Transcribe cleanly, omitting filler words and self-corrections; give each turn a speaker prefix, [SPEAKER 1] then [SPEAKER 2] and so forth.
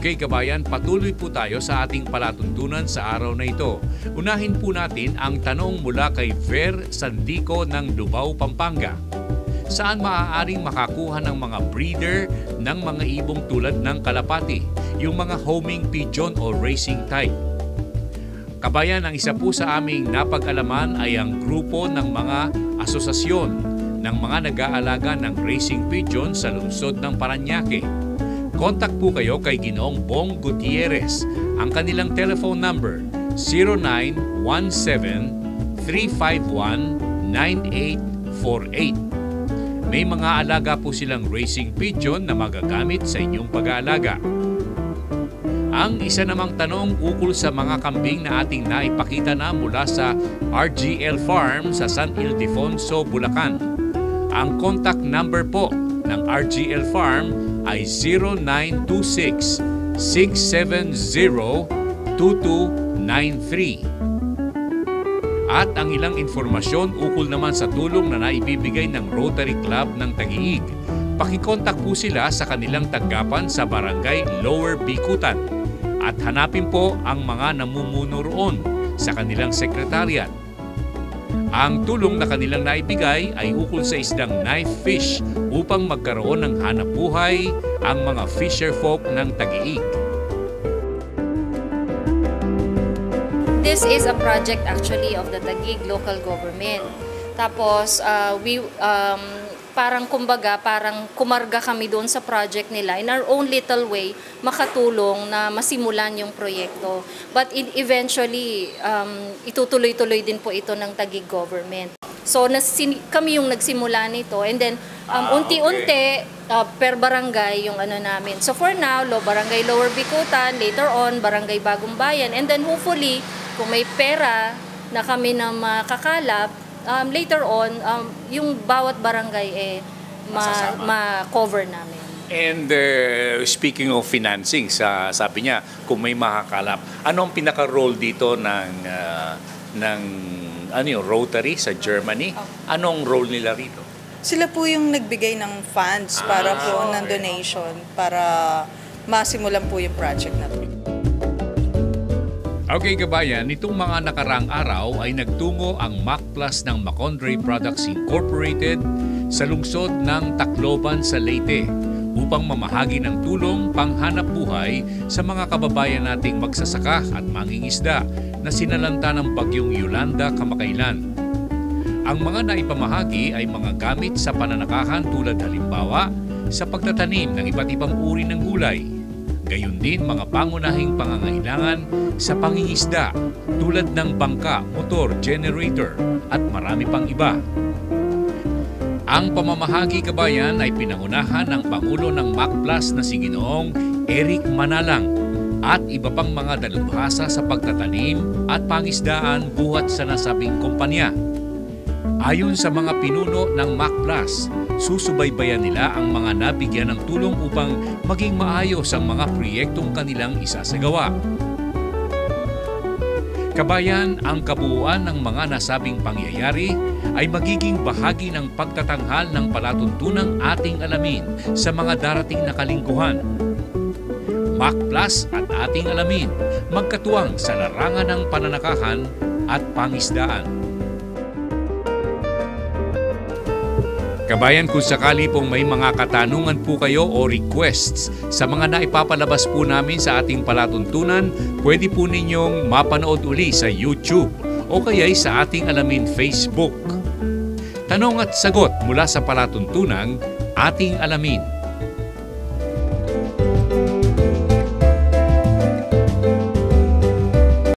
[SPEAKER 1] Okay kabayan, patuloy po tayo sa ating palatuntunan sa araw na ito. Unahin po natin ang tanong mula kay Ver Sandico ng Lubao, Pampanga. Saan maaaring makakuha ng mga breeder ng mga ibong tulad ng kalapati, yung mga homing pigeon o racing type? Kabayan, ang isa po sa aming napag-alaman ay ang grupo ng mga asosasyon ng mga nag-aalaga ng racing pigeon sa lungsod ng Parañaque. Kontak po kayo kay Ginoong Bong Gutierrez. Ang kanilang telephone number 0917-351-9848. May mga alaga po silang racing pigeon na magagamit sa inyong pag-aalaga. Ang isa namang tanong ukol sa mga kambing na ating naipakita na mula sa RGL Farm sa San Ildefonso, Bulacan. Ang contact number po ng RGL Farm ay 0926-670-2293. At ang ilang informasyon ukol naman sa tulong na naibibigay ng Rotary Club ng Taguig. Pakikontak po sila sa kanilang tanggapan sa Barangay Lower Bikutan at hanapin po ang mga namumuno roon sa kanilang sekretariat. Ang tulong na kanilang naibigay ay ukol sa isdang knife fish upang magkaroon ng hanap buhay ang mga fisher folk ng Taguig.
[SPEAKER 2] This is a project actually of the Taguig local government. Tapos parang kumarga kami doon sa project nila. In our own little way, makatulong na masimulan yung proyekto. But eventually, itutuloy-tuloy din po ito ng Taguig government. So kami yung nagsimula nito, and then unti-unti per barangay yung ano namin. So for now, Barangay Lower Bikutan, later on Barangay Bagong Bayan, and then hopefully kung may pera na kami na makakalap, later on, yung bawat barangay ma-cover namin.
[SPEAKER 1] And speaking of financing, sabi niya, kung may makakalap, ano ang pinaka-role dito ng Rotary sa Germany? Anong role nila rito?
[SPEAKER 3] Sila po yung nagbigay ng funds para po ng donation para masimulan po yung project na po.
[SPEAKER 1] Okay kabayan, nitong mga nakaraang araw ay nagtungo ang MacPlus ng Macondray Products Incorporated sa lungsod ng Tacloban sa Leyte upang mamahagi ng tulong panghanap buhay sa mga kababayan nating magsasaka at mangingisda na sinalanta ng bagyong Yolanda kamakailan. Ang mga naipamahagi ay mga gamit sa pananakahan tulad halimbawa sa pagtatanim ng iba't ibang uri ng gulay. Gayon din mga pangunahing pangangailangan sa pangingisda tulad ng bangka, motor, generator at marami pang iba. Ang pamamahagi kabayan ay pinangunahan ng Pangulo ng MacPlus na si Ginoong Eric Manalang at iba pang mga dalubhasa sa pagtatanim at pangisdaan buhat sa nasabing kumpanya. Ayon sa mga pinuno ng MacPlus, susubaybayan nila ang mga nabigyan ng tulong upang maging maayos ang mga proyektong kanilang isasagawa. Kabayan, ang kabuuan ng mga nasabing pangyayari ay magiging bahagi ng pagtatanghal ng palatuntunang ating alamin sa mga darating na kalingkuhan. MacPlus at ating alamin, magkatuwang sa larangan ng pananakahan at pangisdaan. Kabayan, kung sakali pong may mga katanungan po kayo o requests sa mga naipapalabas po namin sa ating palatuntunan, pwede po ninyong mapanood uli sa YouTube o kaya'y sa ating alamin Facebook. Tanong at sagot mula sa palatuntunang ating alamin.